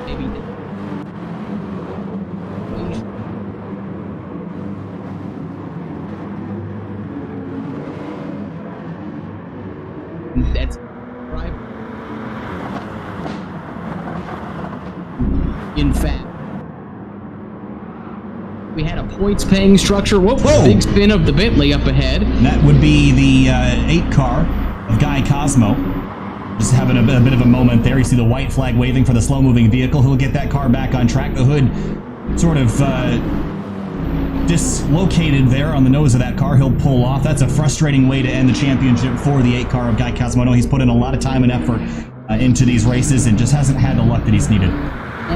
maybe. That's right. In fact, we had a points-paying structure. Whoa, big spin of the Bentley up ahead. That would be the 8 car of Guy Cosmo. Just having a bit of a moment there. You see the white flag waving for the slow-moving vehicle. He'll get that car back on track. The hood sort of dislocated there on the nose of that car. He'll pull off. That's a frustrating way to end the championship for the 8 car of Guy Cosmo. I know he's put in a lot of time and effort into these races and just hasn't had the luck that he's needed.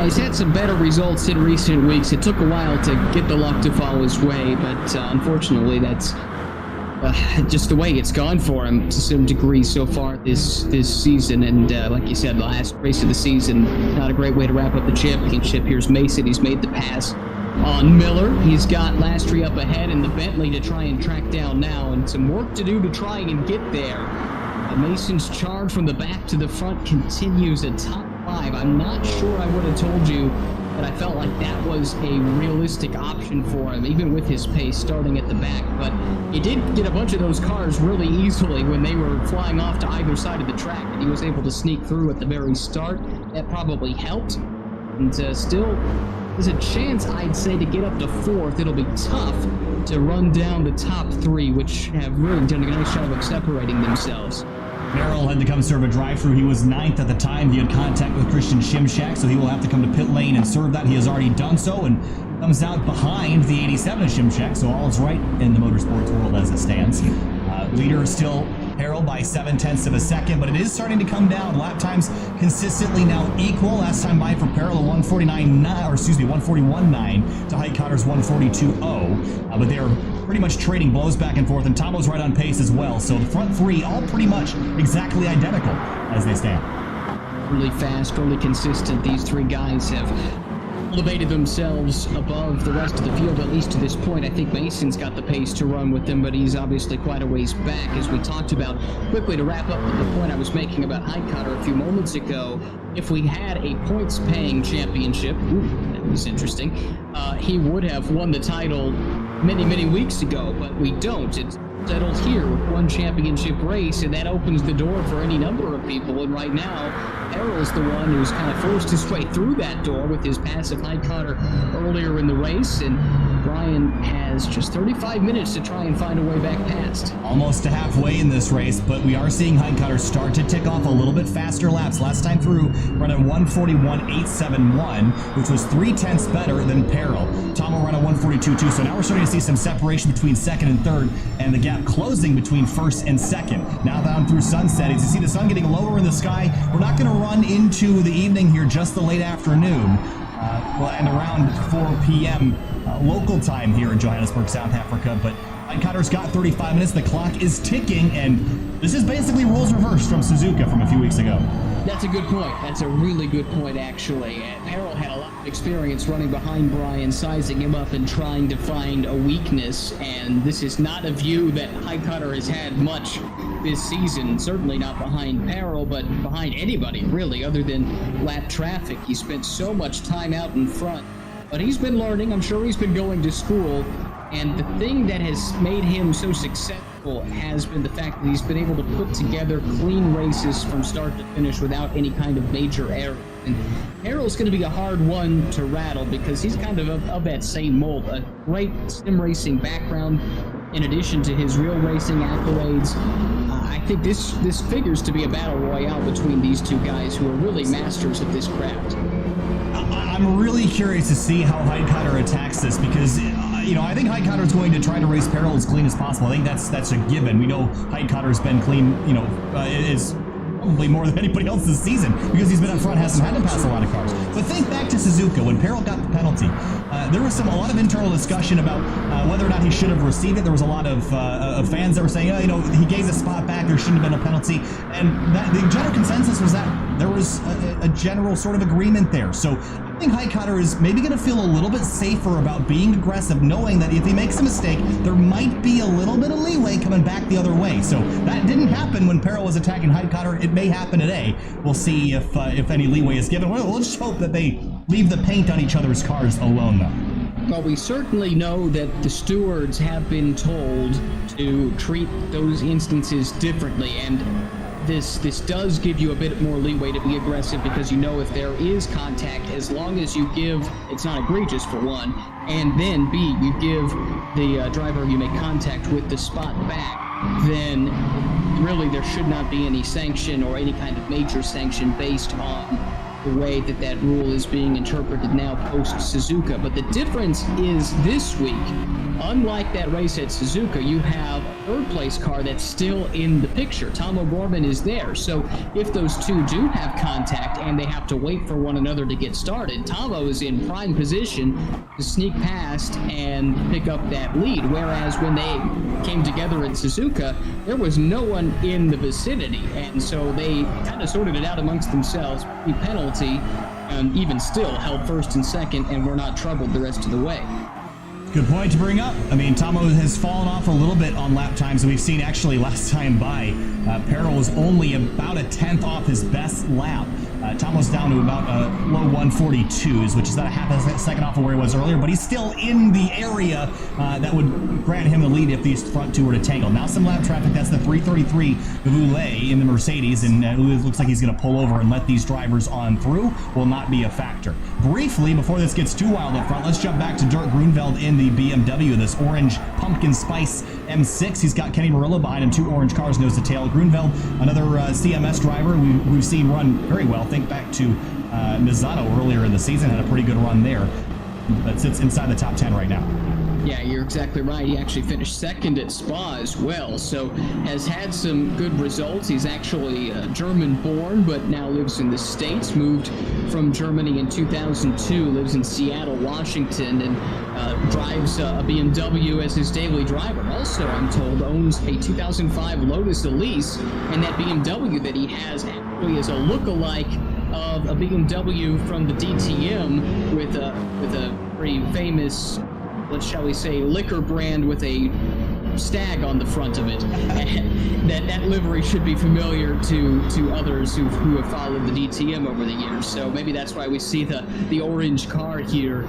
He's had some better results in recent weeks. It took a while to get the luck to fall his way, but unfortunately that's just the way it's gone for him to some degree so far this season. And like you said, the last race of the season, not a great way to wrap up the championship. Here's Mason. He's made the pass on Miller. He's got Lastry up ahead in the Bentley to try and track down now, and some work to do to try and get there. Mason's charge from the back to the front continues at top 5. I'm not sure I would have told you that I felt like that was a realistic option for him, even with his pace starting at the back. But he did get a bunch of those cars really easily when they were flying off to either side of the track, and he was able to sneak through at the very start. That probably helped. And still, there's a chance, I'd say, to get up to 4th. It'll be tough to run down the top 3, which have really done a nice job of separating themselves. Merrill had to come serve a drive-through. He was 9th at the time. He had contact with Christian Shimshak, so he will have to come to pit lane and serve that. He has already done so and comes out behind the 87 of Shimshak, so all is right in the motorsports world as it stands. Leader still Harrell by 0.7 of a second, but it is starting to come down. Lap times consistently now equal. Last time by for Parallel 141.9 to Height Cotter's 142.0, but they are pretty much trading blows back and forth, and Tomo's right on pace as well. So the front 3 all pretty much exactly identical as they stand. Really fast, really consistent. These 3 guys have elevated themselves above the rest of the field, at least to this point. I think Mason's got the pace to run with them, but he's obviously quite a ways back, as we talked about. Quickly to wrap up the point I was making about Height Cotter a few moments ago, if we had a points-paying championship, that was interesting, he would have won the title many weeks ago, but we don't. It's settled here with 1 championship race, and that opens the door for any number of people. And right now, Errol's the one who's kind of forced his way through that door with his pass of Height Cotter earlier in the race, and Brian has just 35 minutes to try and find a way back past. Almost to halfway in this race, but we are seeing Height Cotter start to tick off a little bit faster laps. Last time through, running 141.871, which was 0.3 better than Peril. Tom will run a 142.2, so now we're starting to see some separation between 2nd and 3rd, and the gap closing between 1st and 2nd. Now down through sunset, as you see the sun getting lower in the sky, we're not going to run into the evening here, just the late afternoon. And around 4 p.m. Local time here in Johannesburg, South Africa. But Height Cotter's got 35 minutes. The clock is ticking, and this is basically roles reversed from Suzuka from a few weeks ago. That's a good point. That's a really good point, actually. Harold had a lot of experience running behind Brian, sizing him up and trying to find a weakness, and this is not a view that Height Cotter has had much this season. Certainly not behind Peril, but behind anybody, really, other than lap traffic. He spent so much time out in front, but he's been learning. I'm sure he's been going to school, and the thing that has made him so successful has been the fact that he's been able to put together clean races from start to finish without any kind of major error. And Harold's going to be a hard one to rattle because he's kind of that same mold. A great sim racing background in addition to his real racing accolades. I think this figures to be a battle royale between these 2 guys who are really masters of this craft. I'm really curious to see how Height Cotter attacks this because, I think Height Cotter is going to try to race Peril as clean as possible. I think that's a given. We know Height Cotter's been clean, is probably more than anybody else this season because he's been up front, hasn't had to pass a lot of cars. But think back to Suzuka when Peril got the penalty. There was a lot of internal discussion about whether or not he should have received it. There was a lot of fans that were saying, he gave the spot back, there shouldn't have been a penalty. And the general consensus was that there was a general sort of agreement there. So I think Highcutter is maybe going to feel a little bit safer about being aggressive, knowing that if he makes a mistake, there might be a little bit of leeway coming back the other way. So that didn't happen when Peril was attacking Highcutter. It may happen today. We'll see if any leeway is given. We'll just hope that they leave the paint on each other's cars alone, though. Well, we certainly know that the stewards have been told to treat those instances differently, and this does give you a bit more leeway to be aggressive, because you know if there is contact, as long as you give, it's not egregious for one, and then B, you give the driver you make contact with the spot back, then really there should not be any sanction or any kind of major sanction based on the way that that rule is being interpreted now post-Suzuka. But the difference is this week, unlike that race at Suzuka, you have a third-place car that's still in the picture. Tom O'Gorman is there. So if those two do have contact and they have to wait for one another to get started, Tomo is in prime position to sneak past and pick up that lead. Whereas when they came together at Suzuka, there was no one in the vicinity. And so they kind of sorted it out amongst themselves. The penalty, and even still held first and second and were not troubled the rest of the way. Good point to bring up. I mean, Tomo has fallen off a little bit on lap times, and we've seen actually last time by, Peril was only about a 10th off his best lap. Tomo's down to about low 142s, which is about a half a second off of where he was earlier, but he's still in the area that would grant him the lead if these front two were to tangle. Now some lap traffic, that's the 333 Voulet in the Mercedes, and it looks like he's going to pull over and let these drivers on through. Will not be a factor. Briefly, before this gets too wild up front, let's jump back to Dirk Grunveld in the BMW, this orange pumpkin spice M6. He's got Kenny Murillo behind him, two orange cars nose to tail. Grunveld, another CMS driver we've seen run very well. Think back to Mizzano earlier in the season, had a pretty good run there, but sits inside the top 10 right now. Yeah, you're exactly right. He actually finished second at Spa as well, so has had some good results. He's actually German-born, but now lives in the States, moved from Germany in 2002, lives in Seattle, Washington, and drives a BMW as his daily driver. Also, I'm told, owns a 2005 Lotus Elise, and that BMW that he has actually is a look-alike of a BMW from the DTM with a pretty famous, shall we say, liquor brand with a stag on the front of it. that livery should be familiar to others who have followed the DTM over the years. So maybe that's why we see the orange car here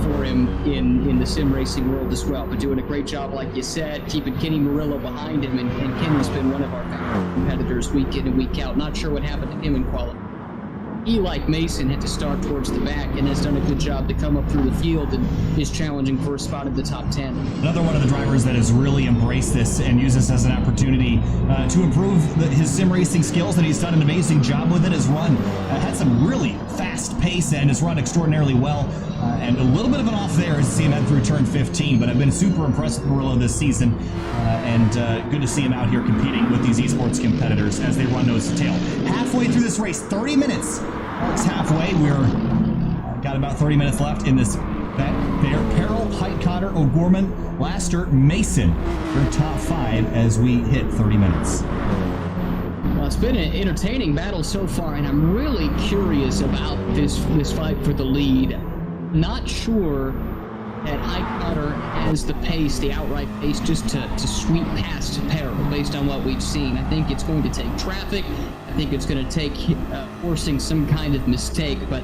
for him in the sim racing world as well. But doing a great job, like you said, keeping Kenny Murillo behind him, and Kenny's been one of our competitors week in and week out. Not sure what happened to him in qualifying. He, like Mason, had to start towards the back and has done a good job to come up through the field and is challenging for a spot in the top 10. Another one of the drivers that has really embraced this and used this as an opportunity to improve his sim racing skills, and he's done an amazing job with it. His run had some really fast pace and has run extraordinarily well. And a little bit of an off there as you see him head through turn 15, but I've been super impressed with Murillo this season, and good to see him out here competing with these esports competitors as they run nose to tail. Halfway through this race, 30 minutes. It's halfway. We're got about 30 minutes left in this Peril, Highcutter, O'Gorman, Laster, Mason for top 5 as we hit 30 minutes. Well, it's been an entertaining battle so far, and I'm really curious about this fight for the lead. Not sure that Highcutter has the pace, the outright pace, just to sweep past Peril based on what we've seen. I think it's going to take traffic. I think it's going to take forcing some kind of mistake, but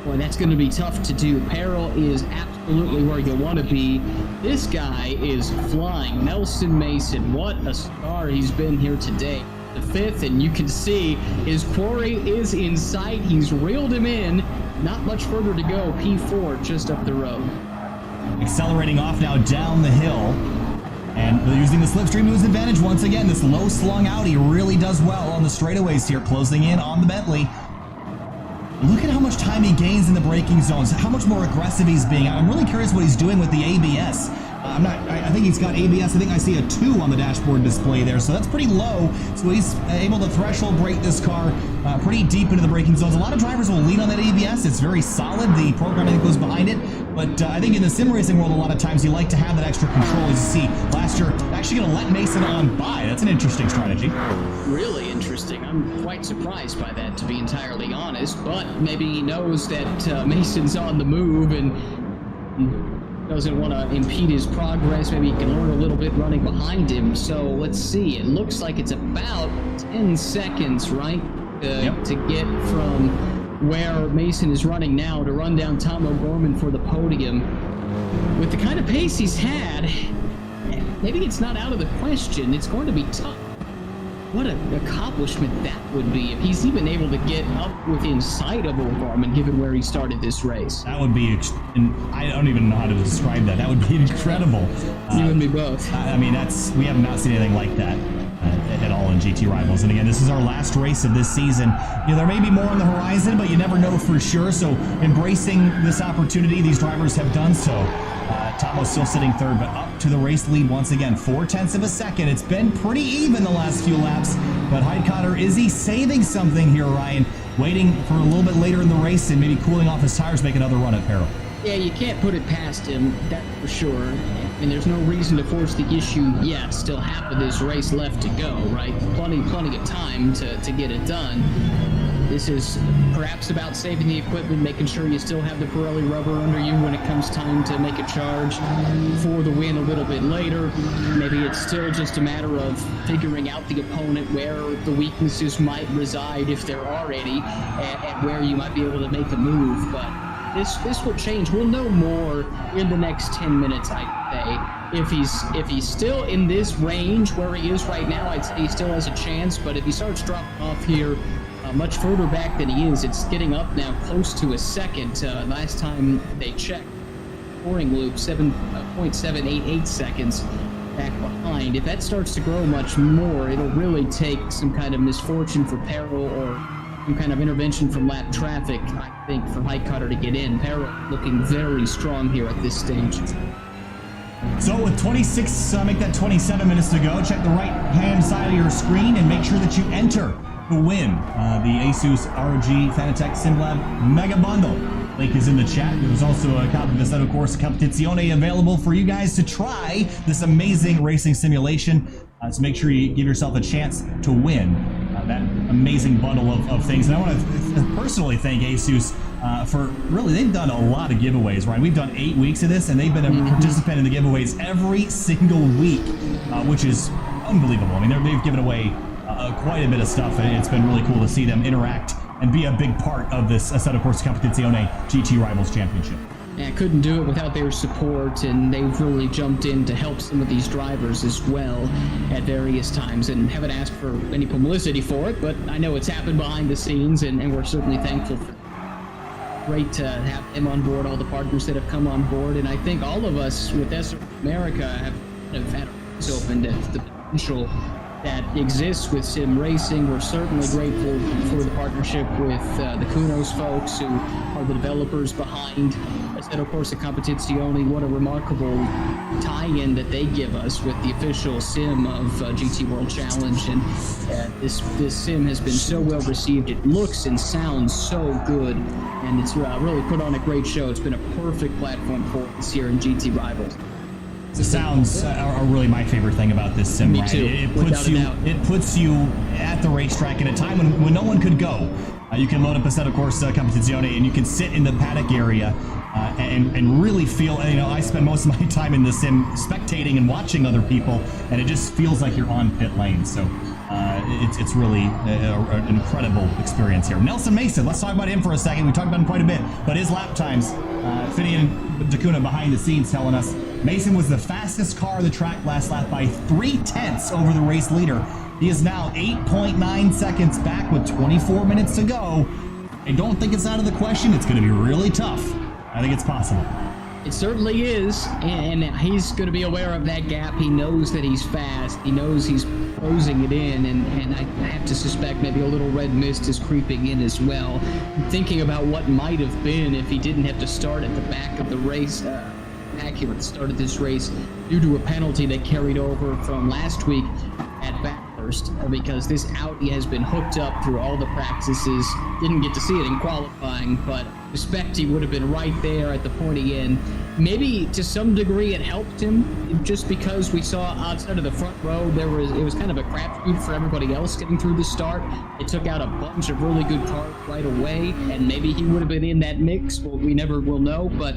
boy, that's going to be tough to do. Peril is absolutely where you want to be. This guy is flying. Nelson Mason, what a star he's been here today. The 5th, and you can see his quarry is in sight. He's reeled him in. Not much further to go. P4 just up the road. Accelerating off now down the hill, and using the slipstream to his advantage once again. This low slung Audi really does well on the straightaways here, closing in on the Bentley. Look at how much time he gains in the braking zones, how much more aggressive he's being. I'm really curious what he's doing with the ABS. I think he's got ABS. I think I see a 2 on the dashboard display there, so that's pretty low. So he's able to threshold brake this car pretty deep into the braking zones. A lot of drivers will lean on that ABS. It's very solid, the programming that goes behind it. But I think in the sim racing world, a lot of times you like to have that extra control. As you see, last faster. Actually going to let Mason on by. That's an interesting strategy. Really interesting. I'm quite surprised by that, to be entirely honest, but maybe he knows that Mason's on the move and doesn't want to impede his progress. Maybe he can learn a little bit running behind him. So let's see. It looks like it's about 10 seconds, right? To get from where Mason is running now to run down Tom O'Gorman for the podium. With the kind of pace he's had, maybe it's not out of the question. It's going to be tough. What an accomplishment that would be if he's even able to get up within sight of O'Gorman, given where he started this race. That would be, I don't even know how to describe that. That would be incredible. You and me both. I mean, we have not seen anything like that at all in GT Rivals. And again, this is our last race of this season. You know, there may be more on the horizon, but you never know for sure. So embracing this opportunity, these drivers have done so. Tomo's still sitting third, but up to the race lead once again, 0.4 of a second. It's been pretty even the last few laps, but Heidkotter, is he saving something here, Ryan? Waiting for a little bit later in the race and maybe cooling off his tires, make another run at Peril. Yeah, you can't put it past him, that's for sure. And there's no reason to force the issue yet. Still half of this race left to go, right? Plenty of time to get it done. This is perhaps about saving the equipment, making sure you still have the Pirelli rubber under you when it comes time to make a charge for the win a little bit later. Maybe it's still just a matter of figuring out the opponent, where the weaknesses might reside, if there are any, and where you might be able to make a move. But this will change. We'll know more in the next 10 minutes, I'd say. If he's still in this range where he is right now, I'd say he still has a chance. But if he starts dropping off here much further back than he is, it's getting up now close to a second. Last time they checked, scoring loop, 7.788 seconds back behind. If that starts to grow much more, it'll really take some kind of misfortune for Peril or some kind of intervention from lap traffic, I think, for Heidkotter to get in. Peril looking very strong here at this stage. So with 26, make that 27 minutes to go, check the right-hand side of your screen and make sure that you enter to win the Asus ROG Fanatec SimLab Mega Bundle. Link is in the chat. There's also a copy of Assetto Corsa Competizione available for you guys to try this amazing racing simulation. So make sure you give yourself a chance to win that amazing bundle of things. And I want to personally thank Asus for really, they've done a lot of giveaways, Ryan. We've done 8 weeks of this, and they've been a participant in the giveaways every single week, which is unbelievable. I mean, they've given away quite a bit of stuff, and it's been really cool to see them interact and be a big part of this Assetto Corsa Competizione GT Rivals Championship. Yeah, couldn't do it without their support, and they've really jumped in to help some of these drivers as well at various times, and haven't asked for any publicity for it, but I know it's happened behind the scenes, and we're certainly thankful for it. Great to have them on board, all the partners that have come on board, and I think all of us with SR America have had our eyes opened at the potential that exists with sim racing. We're certainly grateful for the partnership with the Kunos folks, who are the developers behind Assetto Corsa Competizione. What a remarkable tie-in that they give us with the official sim of GT World Challenge, and this sim has been so well received. It looks and sounds so good, and it's really put on a great show. It's been a perfect platform for us here in GT Rivals. The sounds are really my favorite thing about this sim. Me right? too. It puts you at the racetrack at a time when no one could go. You can load up Assetto Corsa Competizione and you can sit in the paddock area and really feel. You know, I spend most of my time in the sim spectating and watching other people, and it just feels like you're on pit lane. So it's really an incredible experience here. Nelson Mason, let's talk about him for a second. We talked about him quite a bit, but his lap times, Finian Dacuna behind the scenes telling us Mason was the fastest car on the track last lap by 0.3 over the race leader. He is now 8.9 seconds back with 24 minutes to go. I don't think it's out of the question. It's going to be really tough. I think it's possible. It certainly is, and he's going to be aware of that gap. He knows that he's fast. He knows he's closing it in, and I have to suspect maybe a little red mist is creeping in as well. Thinking about what might have been if he didn't have to start at the back of the race, accurate start of this race, due to a penalty that carried over from last week at Bathurst, because this Audi has been hooked up through all the practices. Didn't get to see it in qualifying, but I suspect he would have been right there at the pointy end maybe to some degree it helped him, just because we saw outside of the front row, it was kind of a crapshoot for everybody else getting through the start. It took out a bunch of really good cars right away, and maybe he would have been in that mix. Well, we never will know, but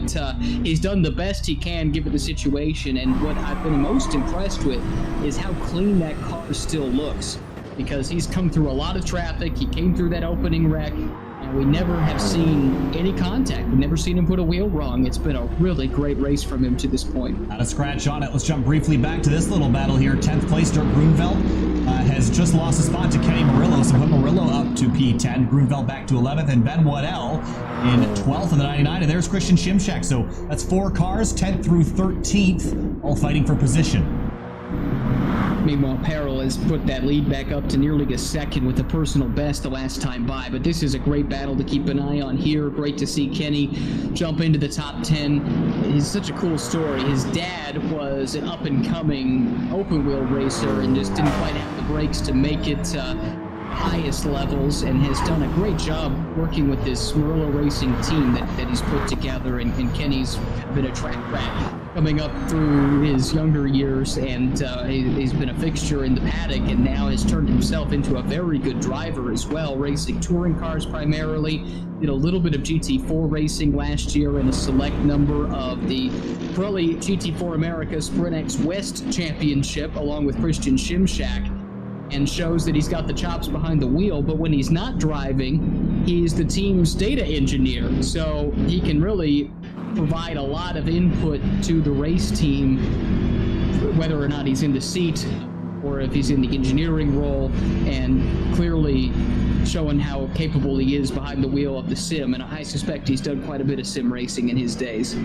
he's done the best he can given the situation, and what I've been most impressed with is how clean that car still looks, because he's come through a lot of traffic. He came through that opening wreck, and we never have seen any contact. We've never seen him put a wheel wrong. It's been a really great race from him to this point. Not a scratch on it. Let's jump briefly back to this little battle here. 10th place, Dirk Grunveld has just lost a spot to Kenny Murillo, so put Murillo up to P10. Grunveld back to 11th, and Ben Waddell in 12th in the 99. And there's Christian Shimshak. So that's 4 cars, 10th through 13th, all fighting for position. Meanwhile, Peril has put that lead back up to nearly a second with a personal best the last time by, but this is a great battle to keep an eye on here. Great to see Kenny jump into the top 10. It's such a cool story. His dad was an up-and-coming open-wheel racer and just didn't quite have the brakes to make it highest levels, and has done a great job working with this Murillo Racing team that he's put together, and Kenny's been a track rat coming up through his younger years, and he's been a fixture in the paddock, and now has turned himself into a very good driver as well, racing touring cars primarily. Did a little bit of GT4 racing last year and a select number of the Pirelli GT4 America Sprint X West Championship along with Christian Shimshak, and shows that he's got the chops behind the wheel. But when he's not driving, he's the team's data engineer, so he can really provide a lot of input to the race team, whether or not he's in the seat or if he's in the engineering role, and clearly showing how capable he is behind the wheel of the sim. And I suspect he's done quite a bit of sim racing in his days.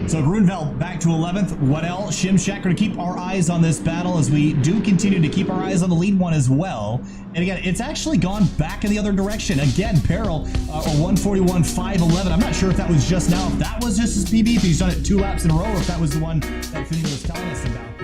So Grunveld back to 11th. Waddell, Shimshak are to keep our eyes on this battle as we do continue to keep our eyes on the lead one as well. And again, it's actually gone back in the other direction. Again, Peril, or 141.511. I'm not sure if that was just now, if that was just his PB, if he's done it 2 laps in a row, or if that was the one that Finito was telling us about.